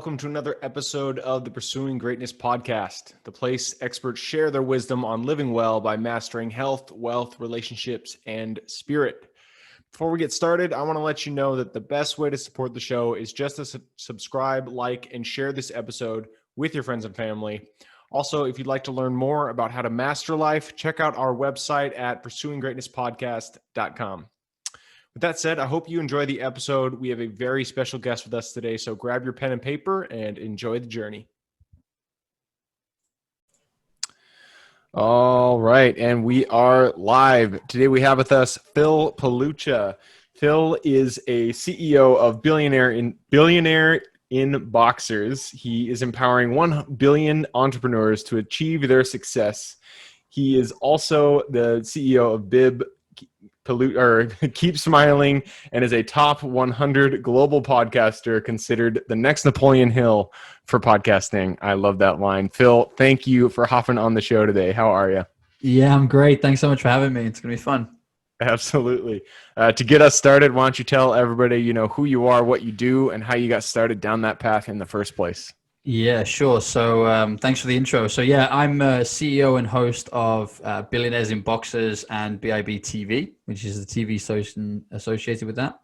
welcome to another episode of the Pursuing Greatness podcast, the place experts share their wisdom on living well by mastering health, wealth, relationships, and spirit. Before we get started, I want to let you know that the best way to support the show is just to subscribe, like, and share this episode with your friends and family. Also, if you'd like to learn more about how to master life, check out our website at pursuinggreatnesspodcast.com. With that said, I hope you enjoy the episode. We have a very special guest with us today, so grab your pen and paper and enjoy the journey. All right, and we are live. Today we have with us Phil Pelucha. Phil is a CEO of Billionaire in Boxers. He is empowering 1 billion entrepreneurs to achieve their success. He is also the CEO of Keep Smiling, and is a top 100 global podcaster, considered the next Napoleon Hill for podcasting. I love that line. Phil, thank you for hopping on the show today. How are you? Yeah, I'm great. Thanks so much for having me. It's going to be fun. Absolutely. To get us started, why don't you tell everybody, who you are, what you do, and how you got started down that path in the first place? Yeah, sure. So thanks for the intro. So yeah, I'm a CEO and host of Billionaires in Boxers and BIB TV, which is the TV station associated with that.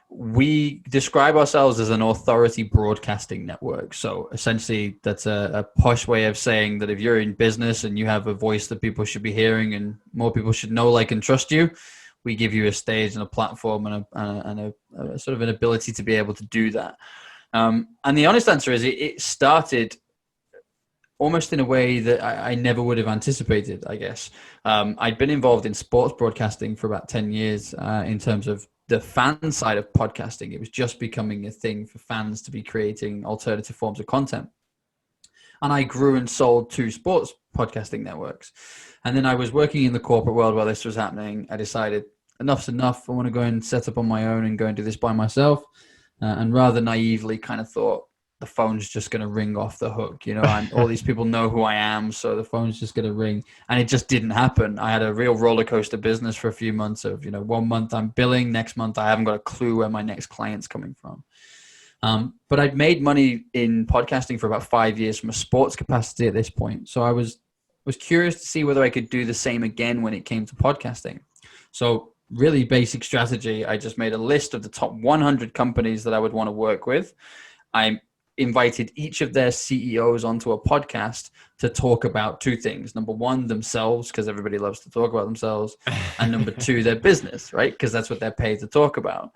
We describe ourselves as an authority broadcasting network. So essentially, that's a posh way of saying that if you're in business and you have a voice that people should be hearing and more people should know, like, and trust you, we give you a stage and a platform and a sort of an ability to be able to do that. And the honest answer is it started almost in a way that I never would have anticipated, I guess. I'd been involved in sports broadcasting for about 10 years in terms of the fan side of podcasting. It was just becoming a thing for fans to be creating alternative forms of content. And I grew and sold 2 sports podcasting networks. And then I was working in the corporate world while this was happening. I decided enough's enough. I want to go and set up on my own and go and do this by myself. And rather naively kind of thought the phone's just going to ring off the hook, and all these people know who I am, so the phone's just going to ring. And it just didn't happen. I had a real roller coaster business for a few months of, 1 month I'm billing, next month I haven't got a clue where my next client's coming from. But I'd made money in podcasting for about 5 years from a sports capacity at this point. So I was curious to see whether I could do the same again when it came to podcasting. So really basic strategy. I just made a list of the top 100 companies that I would want to work with. I invited each of their CEOs onto a podcast to talk about 2 things. Number 1, themselves, because everybody loves to talk about themselves. And number 2, their business, right? Because that's what they're paid to talk about.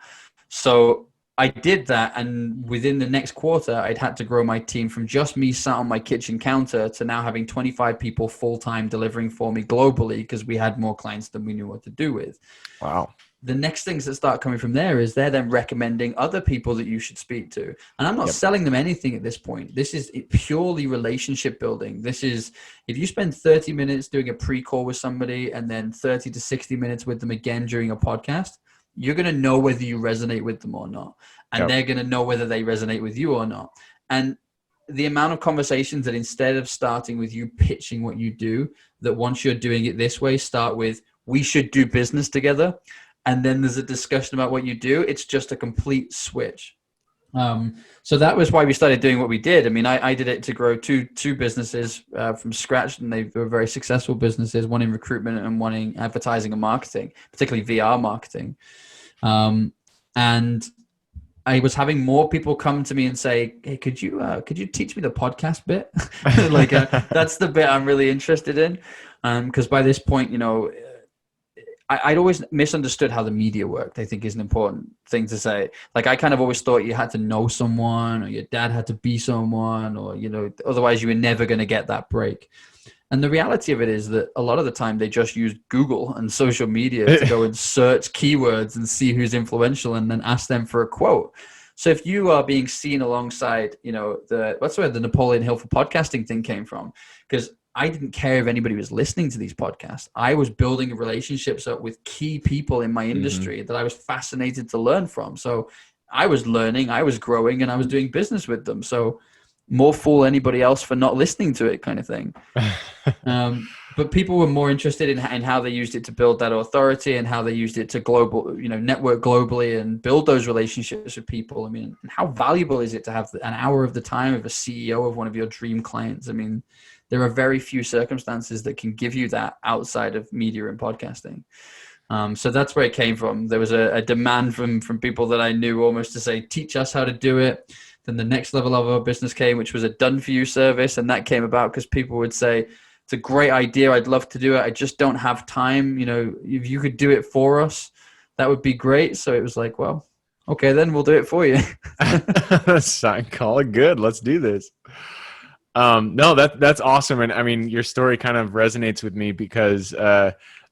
So I did that, and within the next quarter, I'd had to grow my team from just me sat on my kitchen counter to now having 25 people full-time delivering for me globally, because we had more clients than we knew what to do with. Wow. The next things that start coming from there is they're then recommending other people that you should speak to. And I'm not selling them anything at this point. This is purely relationship building. This is, if you spend 30 minutes doing a pre-call with somebody and then 30 to 60 minutes with them again during a podcast, you're going to know whether you resonate with them or not. And they're going to know whether they resonate with you or not. And the amount of conversations that instead of starting with you pitching what you do, that once you're doing it this way, start with, we should do business together. And then there's a discussion about what you do. It's just a complete switch. So that was why we started doing what we did. I mean, I did it to grow two businesses from scratch, and they were very successful businesses, one in recruitment and one in advertising and marketing, particularly VR marketing. And I was having more people come to me and say, hey, could you teach me the podcast bit? That's the bit I'm really interested in. Because by this point, I'd always misunderstood how the media worked, I think is an important thing to say. Like, I kind of always thought you had to know someone, or your dad had to be someone, or, otherwise you were never going to get that break. And the reality of it is that a lot of the time they just use Google and social media to go and search keywords and see who's influential and then ask them for a quote. So if you are being seen alongside, that's where the Napoleon Hill for podcasting thing came from. Because I didn't care if anybody was listening to these podcasts. I was building relationships up with key people in my industry that I was fascinated to learn from. So I was learning, I was growing, and I was doing business with them. So more fool anybody else for not listening to it, kind of thing. But But people were more interested in how they used it to build that authority and how they used it to network globally and build those relationships with people. I mean, how valuable is it to have an hour of the time of a CEO of one of your dream clients? I mean, there are very few circumstances that can give you that outside of media and podcasting. So that's where it came from. There was a demand from people that I knew almost to say, teach us how to do it. Then the next level of our business came, which was a done for you service. And that came about because people would say, it's a great idea. I'd love to do it. I just don't have time. If you could do it for us, that would be great. So it was like, well, okay, then we'll do it for you. Call it good. Let's do this. No, that's awesome. And I mean, your story kind of resonates with me because,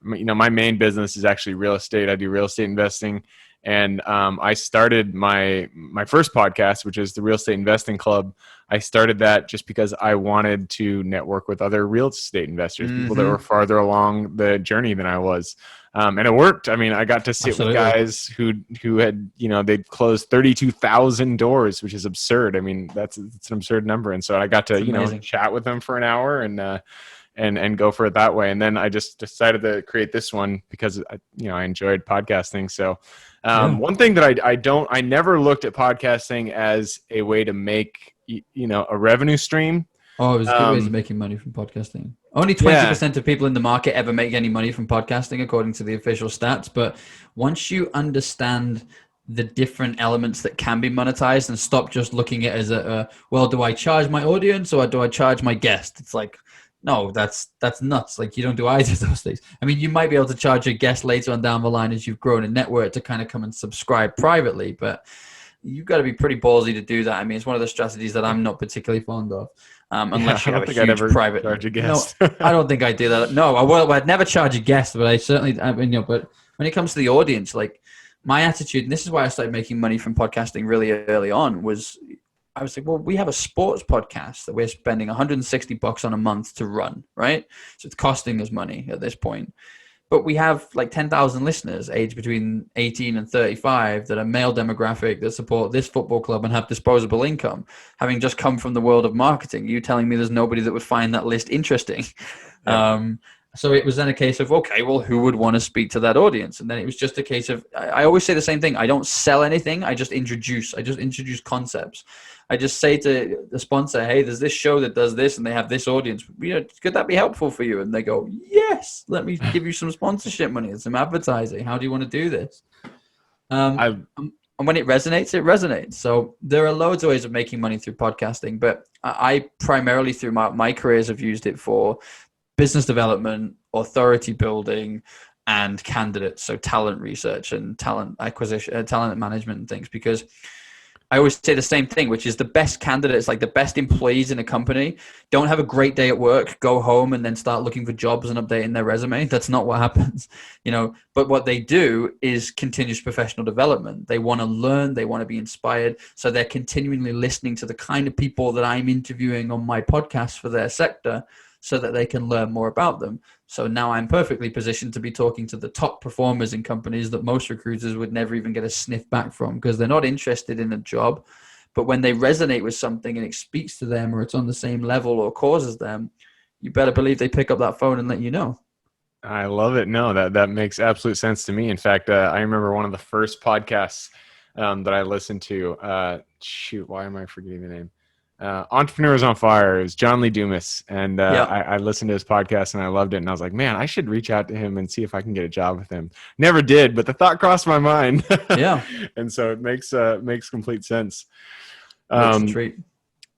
my main business is actually real estate. I do real estate investing. And I started my first podcast, which is the Real Estate Investing Club. I started that just because I wanted to network with other real estate investors, people that were farther along the journey than I was. And it worked. I mean, I got to sit with guys who had, they'd closed 32,000 doors, which is absurd. I mean, it's an absurd number. And so I got to, chat with them for an hour and go for it that way. And then I just decided to create this one because I enjoyed podcasting. So one thing that I never looked at podcasting as a way to make, a revenue stream. Oh, it was good ways of making money from podcasting. Only 20% of people in the market ever make any money from podcasting, according to the official stats. But once you understand the different elements that can be monetized and stop just looking at it as well, do I charge my audience or do I charge my guest? It's like, no, that's nuts. Like, you don't do either of those things. I mean, you might be able to charge your guest later on down the line as you've grown a network to kind of come and subscribe privately, but you've got to be pretty ballsy to do that. I mean, it's one of the strategies that I'm not particularly fond of. Unless you have a huge private charge a guest. No, I don't think I do that. No, I'd never charge a guest, but but when it comes to the audience, like, my attitude, and this is why I started making money from podcasting really early on, was I was like, well, we have a sports podcast that we're spending $160 on a month to run, right? So it's costing us money at this point. But we have like 10,000 listeners aged between 18 and 35 that are male demographic that support this football club and have disposable income. Having just come from the world of marketing, you telling me there's nobody that would find that list interesting. Yeah. So it was then a case of, okay, well, who would want to speak to that audience? And then it was just a case of, I always say the same thing. I don't sell anything. I just introduce concepts. I just say to the sponsor, hey, there's this show that does this and they have this audience. Could that be helpful for you? And they go, yes, let me give you some sponsorship money and some advertising. How do you want to do this? And when it resonates. So there are loads of ways of making money through podcasting, but I primarily through my careers have used it for business development, authority building, and candidates. So talent research and talent acquisition, talent management and things, because I always say the same thing, which is the best candidates, like the best employees in a company, don't have a great day at work, go home and then start looking for jobs and updating their resume. That's not what happens, but what they do is continuous professional development. They want to learn, they want to be inspired. So they're continually listening to the kind of people that I'm interviewing on my podcast for their sector, so that they can learn more about them. So now I'm perfectly positioned to be talking to the top performers in companies that most recruiters would never even get a sniff back from, because they're not interested in a job. But when they resonate with something and it speaks to them, or it's on the same level or causes them, you better believe they pick up that phone and let you know. I love it. No, that makes absolute sense to me. In fact, I remember one of the first podcasts that I listened to. Why am I forgetting the name? Entrepreneurs on Fire. It was John Lee Dumas, and I listened to his podcast and I loved it, and I was like, man, I should reach out to him and see if I can get a job with him. Never did, but the thought crossed my mind. Yeah. And so it makes complete sense. Treat.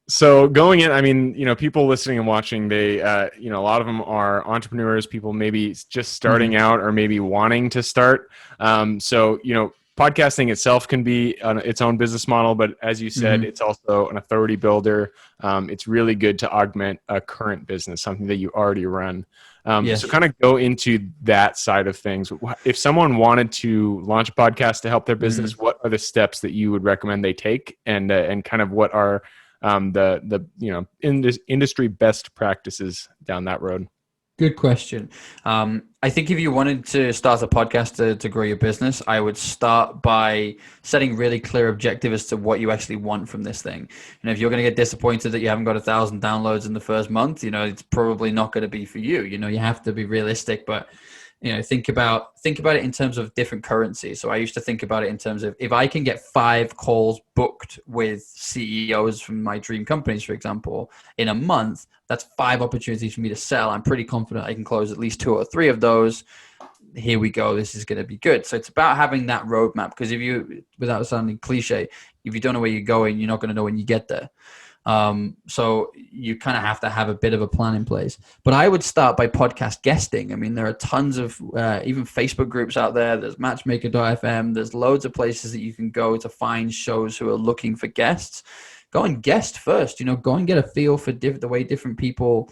So going in, I mean, people listening and watching, they a lot of them are entrepreneurs, people maybe just starting out or maybe wanting to start. Podcasting itself can be its own business model, but as you said, it's also an authority builder. It's really good to augment a current business, something that you already run. Yes. So kind of go into that side of things. If someone wanted to launch a podcast to help their business, what are the steps that you would recommend they take, and kind of what are the industry best practices down that road? Good question. I think if you wanted to start a podcast to grow your business, I would start by setting really clear objective as to what you actually want from this thing. If you're going to get disappointed that you haven't got 1,000 downloads in the first month, it's probably not going to be for you. You have to be realistic, but think about it in terms of different currencies. So I used to think about it in terms of, if I can get 5 calls booked with CEOs from my dream companies, for example, in a month, that's 5 opportunities for me to sell. I'm pretty confident I can close at least 2 or 3 of those. Here we go. This is going to be good. So it's about having that roadmap, because without sounding cliche, if you don't know where you're going, you're not going to know when you get there. So you kind of have to have a bit of a plan in place. But I would start by podcast guesting. I mean, there are tons of even Facebook groups out there. There's matchmaker.fm. There's loads of places that you can go to find shows who are looking for guests. Go and guest first. Go and get a feel for the way different people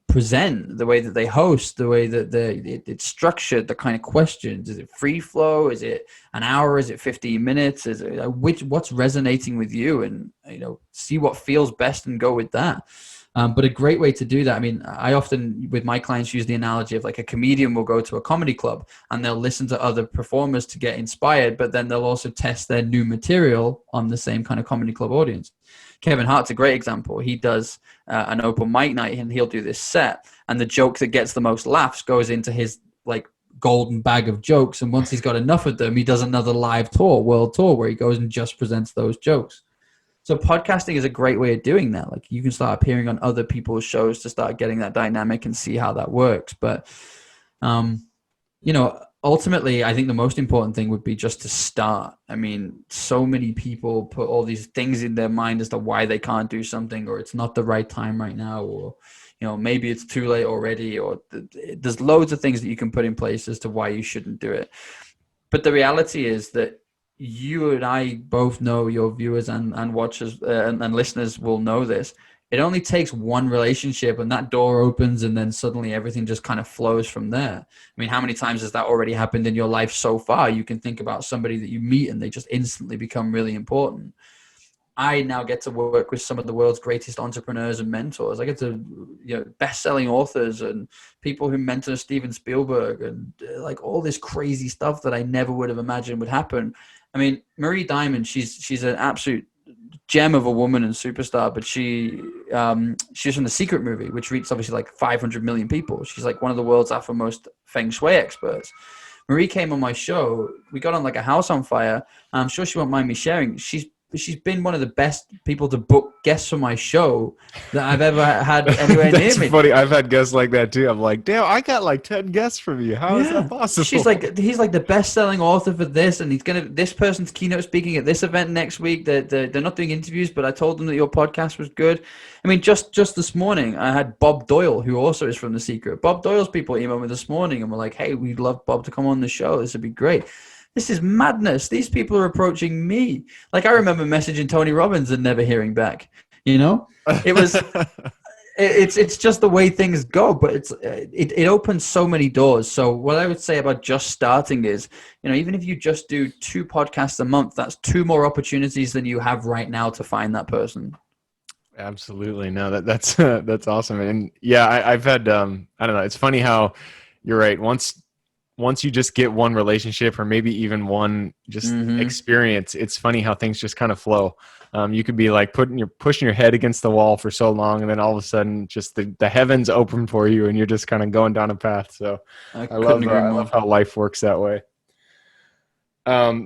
present, the way that they host, the way that it's structured, the kind of questions. Is it free flow? Is it an hour? Is it 15 minutes? Is it what's resonating with you? And see what feels best and go with that. But a great way to do that, I mean, I often with my clients use the analogy of like a comedian will go to a comedy club and they'll listen to other performers to get inspired, but then they'll also test their new material on the same kind of comedy club audience. Kevin Hart's a great example. He does an open mic night and he'll do this set, and the joke that gets the most laughs goes into his like golden bag of jokes. And once he's got enough of them, he does another live tour, world tour, where he goes and just presents those jokes. So podcasting is a great way of doing that. Like, you can start appearing on other people's shows to start getting that dynamic and see how that works. But, ultimately, I think the most important thing would be just to start. I mean, so many people put all these things in their mind as to why they can't do something, or it's not the right time right now, or, maybe it's too late already, or there's loads of things that you can put in place as to why you shouldn't do it. But the reality is that you and I both know, your viewers and watchers and listeners will know this. It only takes one relationship and that door opens, and then suddenly everything just kind of flows from there. I mean, how many times has that already happened in your life so far? You can think about somebody that you meet and they just instantly become really important. I now get to work with some of the world's greatest entrepreneurs and mentors. I get to, best-selling authors and people who mentor Steven Spielberg and like all this crazy stuff that I never would have imagined would happen. I mean, Marie Diamond, she's an absolute gem of a woman and superstar, but she's from The Secret movie, which reached obviously like 500 million people. She's like one of the world's foremost feng shui experts. Marie came on my show. We got on like a house on fire. I'm sure she won't mind me sharing. She's been one of the best people to book guests for my show that I've ever had anywhere near me. That's funny. I've had guests like that too. I'm like, damn, I got like 10 guests from you. How is that possible? He's like the best-selling author for this, and this person's keynote speaking at this event next week. They're not doing interviews, but I told them that your podcast was good. I mean, just this morning, I had Bob Doyle, who also is from The Secret. Bob Doyle's people emailed me this morning and were like, hey, we'd love Bob to come on the show. This would be great. This is madness. These people are approaching me. Like, I remember messaging Tony Robbins and never hearing back. It was, it's just the way things go. But it opens so many doors. So what I would say about just starting is, even if you just do 2 podcasts a month, that's 2 more opportunities than you have right now to find that person. Absolutely. No, that's awesome. And yeah, I've had, I don't know. It's funny how you're right. Once you just get one relationship or maybe even one just experience, it's funny how things just kind of flow. You could be like pushing your head against the wall for so long, and then all of a sudden just the heavens open for you and you're just kind of going down a path. So I love how life works that way.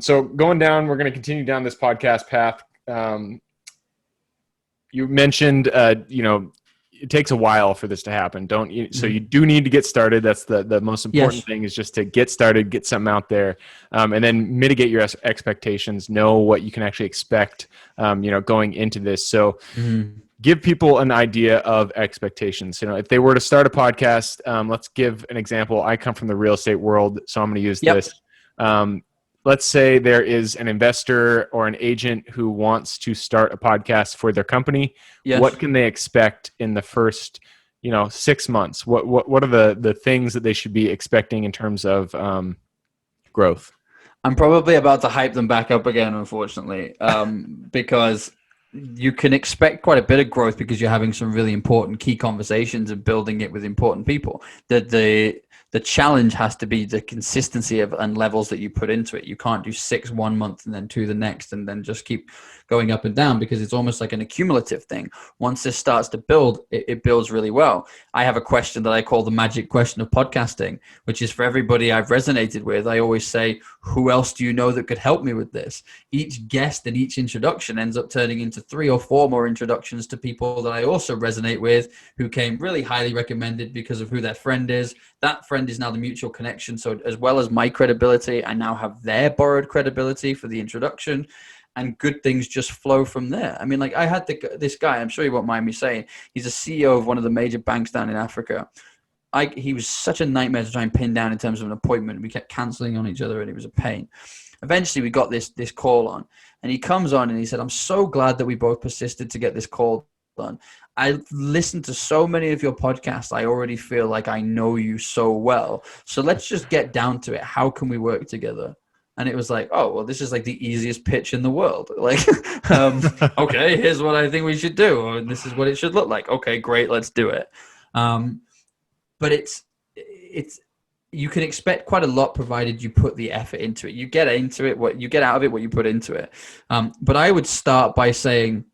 So going down, we're going to continue down this podcast path. You mentioned, it takes a while for this to happen. So you do need to get started. That's the most important thing, is just to get started, get something out there, and then mitigate your expectations, know what you can actually expect, going into this. So give people an idea of expectations. If they were to start a podcast, let's give an example. I come from the real estate world, so I'm going to use this. Let's say there is an investor or an agent who wants to start a podcast for their company. Yes. What can they expect in the first, 6 months? What are the things that they should be expecting in terms of growth? I'm probably about to hype them back up again, unfortunately, because you can expect quite a bit of growth because you're having some really important key conversations and building it with important people. The challenge has to be the consistency of and levels that you put into it. You can't do 6 one month and then 2 the next and then just keep going up and down, because it's almost like an accumulative thing. Once this starts to build, it builds really well. I have a question that I call the magic question of podcasting, which is for everybody I've resonated with. I always say, who else do you know that could help me with this? Each guest and each introduction ends up turning into 3 or 4 more introductions to people that I also resonate with, who came really highly recommended because of who their friend is. That friend is now the mutual connection. So as well as my credibility, I now have their borrowed credibility for the introduction, and good things just flow from there. I mean, like I had this guy, I'm sure you won't mind me saying, he's a CEO of one of the major banks down in Africa. He was such a nightmare to try and pin down in terms of an appointment. We kept canceling on each other and it was a pain. Eventually we got this call on, and he comes on and he said, I'm so glad that we both persisted to get this call done. I listened to so many of your podcasts. I already feel like I know you so well. So let's just get down to it. How can we work together? And it was like, oh, well, this is like the easiest pitch in the world. Like, okay, here's what I think we should do. Or this is what it should look like. Okay, great. Let's do it. But it's you can expect quite a lot provided you put the effort into it. You get into it, what you get out of it, what you put into it. But I would start by saying,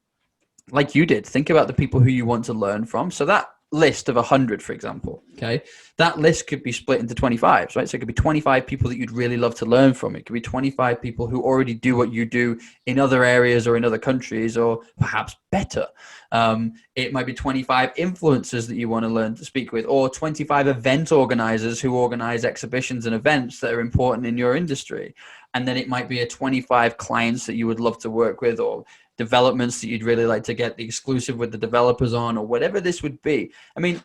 like you did, think about the people who you want to learn from. So that list of 100, for example, okay, that list could be split into 25s, right? So it could be 25 people that you'd really love to learn from. It could be 25 people who already do what you do in other areas or in other countries, or perhaps better. It might be 25 influencers that you want to learn to speak with, or 25 event organizers who organize exhibitions and events that are important in your industry. And then it might be a 25 clients that you would love to work with, or developments that you'd really like to get the exclusive with the developers on, or whatever this would be. I mean,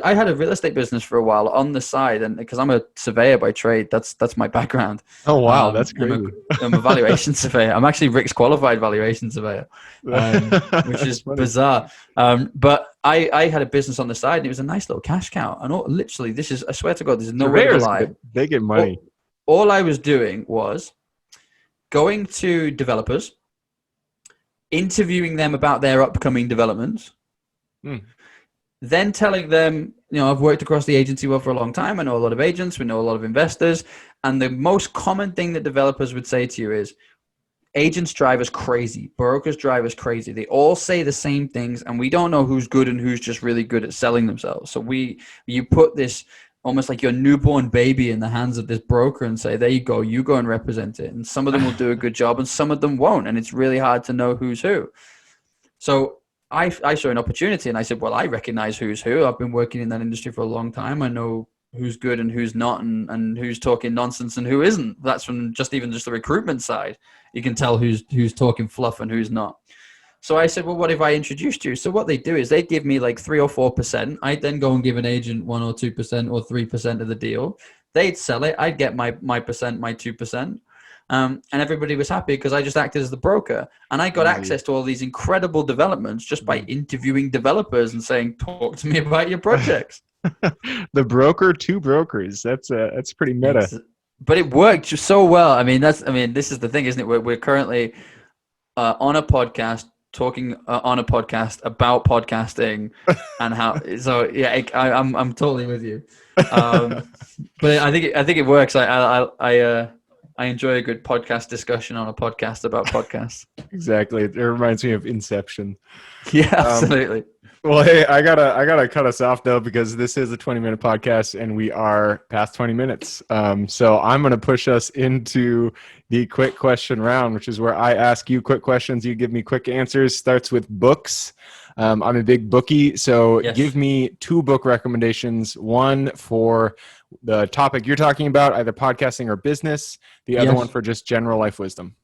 I had a real estate business for a while on the side, and because I'm a surveyor by trade, that's my background. Oh wow, that's great. I'm a valuation surveyor. I'm actually Rick's qualified valuation surveyor, which is bizarre. But I had a business on the side, and it was a nice little cash cow. And literally, I swear to God, this is no way to lie. They get money. All I was doing was going to developers, interviewing them about their upcoming developments, then telling them, I've worked across the agency world for a long time. I know a lot of agents. We know a lot of investors. And the most common thing that developers would say to you is, agents drive us crazy. Brokers drive us crazy. They all say the same things, and we don't know who's good and who's just really good at selling themselves. So you put this almost like your newborn baby in the hands of this broker and say, there you go and represent it. And some of them will do a good job and some of them won't. And it's really hard to know who's who. So I saw an opportunity, and I said, well, I recognize who's who. I've been working in that industry for a long time. I know who's good and who's not, and who's talking nonsense and who isn't. That's from just the recruitment side. You can tell who's talking fluff and who's not. So I said, well, what if I introduced you? So what they do is they give me like 3 or 4%. I'd then go and give an agent 1 or 2% or 3% of the deal. They'd sell it. I'd get my percent, my 2%. And everybody was happy because I just acted as the broker. And I got access to all these incredible developments just by interviewing developers and saying, talk to me about your projects. The broker to brokers. That's pretty meta. But it worked just so well. I mean, this is the thing, isn't it? We're currently on a podcast, talking on a podcast about podcasting and how. So yeah, I'm totally with you. But I think it works. I enjoy a good podcast discussion on a podcast about podcasts. Exactly. It reminds me of Inception. Yeah, absolutely. Well, hey, I gotta cut us off though, because this is a 20-minute podcast and we are past 20 minutes. So I'm gonna push us into the quick question round, which is where I ask you quick questions, you give me quick answers. Starts with books. I'm a big bookie, so yes. Give me 2 book recommendations. One for the topic you're talking about, either podcasting or business. The other one for just general life wisdom.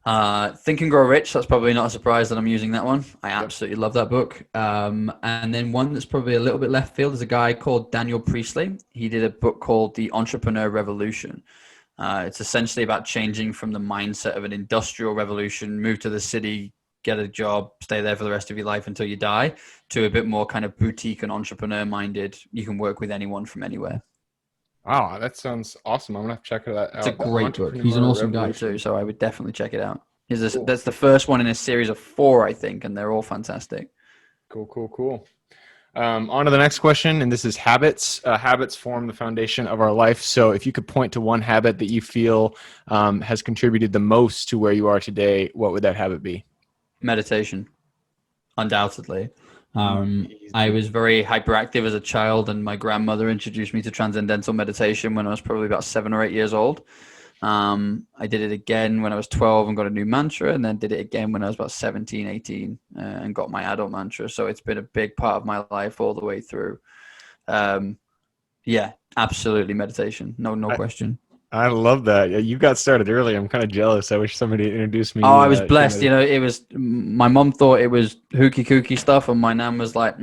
Think and Grow Rich. That's probably not a surprise that I'm using that one. I absolutely love that book. And then one that's probably a little bit left field is a guy called Daniel Priestley. He did a book called The Entrepreneur Revolution. It's essentially about changing from the mindset of an industrial revolution, move to the city, get a job, stay there for the rest of your life until you die, to a bit more kind of boutique and entrepreneur minded. You can work with anyone from anywhere. Wow, that sounds awesome. I'm going to have to check that out. It's a great book. He's an awesome guy too, so I would definitely check it out. Cool. That's the first one in a series of 4, I think, and they're all fantastic. Cool. On to the next question, and this is habits. Habits form the foundation of our life. So if you could point to one habit that you feel has contributed the most to where you are today, what would that habit be? Meditation, undoubtedly. I Easy. was very hyperactive as a child, and my grandmother introduced me to transcendental meditation when I was probably about 7 or 8 years old. I did it again when I was 12 and got a new mantra, and then did it again when I was about 17, 18, and got my adult mantra. So it's been a big part of my life all the way through. Um, yeah, absolutely meditation. No I, question. I love that. Yeah, you got started early. I'm kind of jealous. I wish somebody introduced Oh, me I was to blessed. med. It was my mom thought it was hooky kooky stuff, and my nan was like,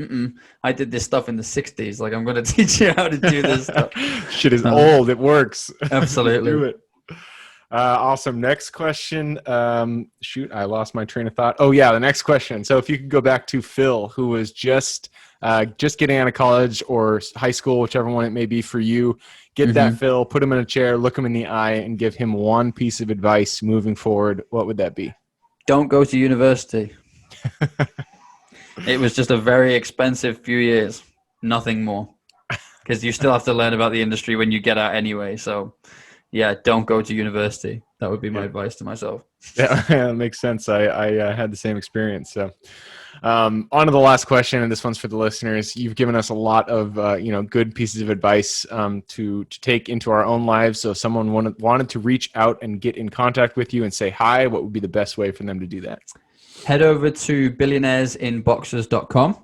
I did this stuff in the 60s. Like, I'm going to teach you how to do this stuff. Shit is Um, old. It works. Just do absolutely. it. Awesome. Next question. Shoot, I lost my train of thought. Oh yeah, the next question. So if you could go back to Phil, who was just getting out of college or high school, whichever one it may be for you, get that hmm Phil, put him in a chair, look him in the eye, and give him one piece of advice moving forward. What would that be? Don't go to university. It was just a very expensive few years, nothing more, because you still have to learn about the industry when you get out anyway. So, yeah, don't go to university. That would be my Yeah, advice to myself. yeah, that makes sense. I had the same experience. So, on to the last question, and this one's for the listeners. You've given us a lot of good pieces of advice to take into our own lives. So, if someone wanted to reach out and get in contact with you and say hi, what would be the best way for them to do that? Head over to billionairesinboxers.com,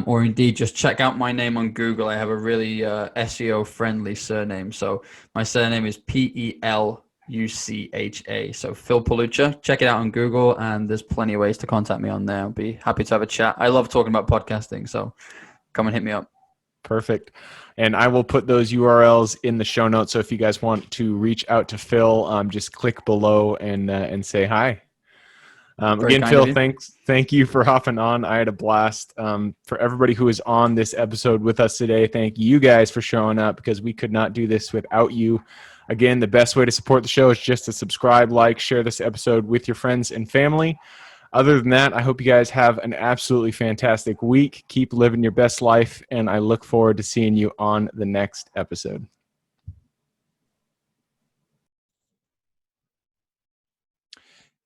or indeed just check out my name on Google. I have a really SEO friendly surname. So my surname is Pelucha. So Phil Pelucha. Check it out on Google, and there's plenty of ways to contact me on there. I'll be happy to have a chat. I love talking about podcasting, so come and hit me up. Perfect. And I will put those URLs in the show notes. So if you guys want to reach out to Phil, just click below and say hi. Very Again, kind of Phil, you. thank you for hopping on. I had a blast. For everybody who is on this episode with us today, thank you guys for showing up because we could not do this without you. Again, the best way to support the show is just to subscribe, like, share this episode with your friends and family. Other than that, I hope you guys have an absolutely fantastic week. Keep living your best life, and I look forward to seeing you on the next episode.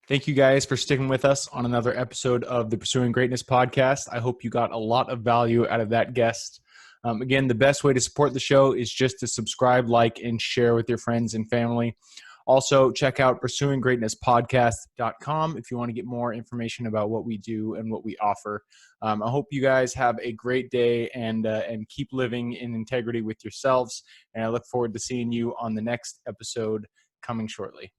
Thank you guys for sticking with us on another episode of the Pursuing Greatness podcast. I hope you got a lot of value out of that guest. Again, the best way to support the show is just to subscribe, like, and share with your friends and family. Also, check out pursuinggreatnesspodcast.com if you want to get more information about what we do and what we offer. I hope you guys have a great day and keep living in integrity with yourselves. And I look forward to seeing you on the next episode coming shortly.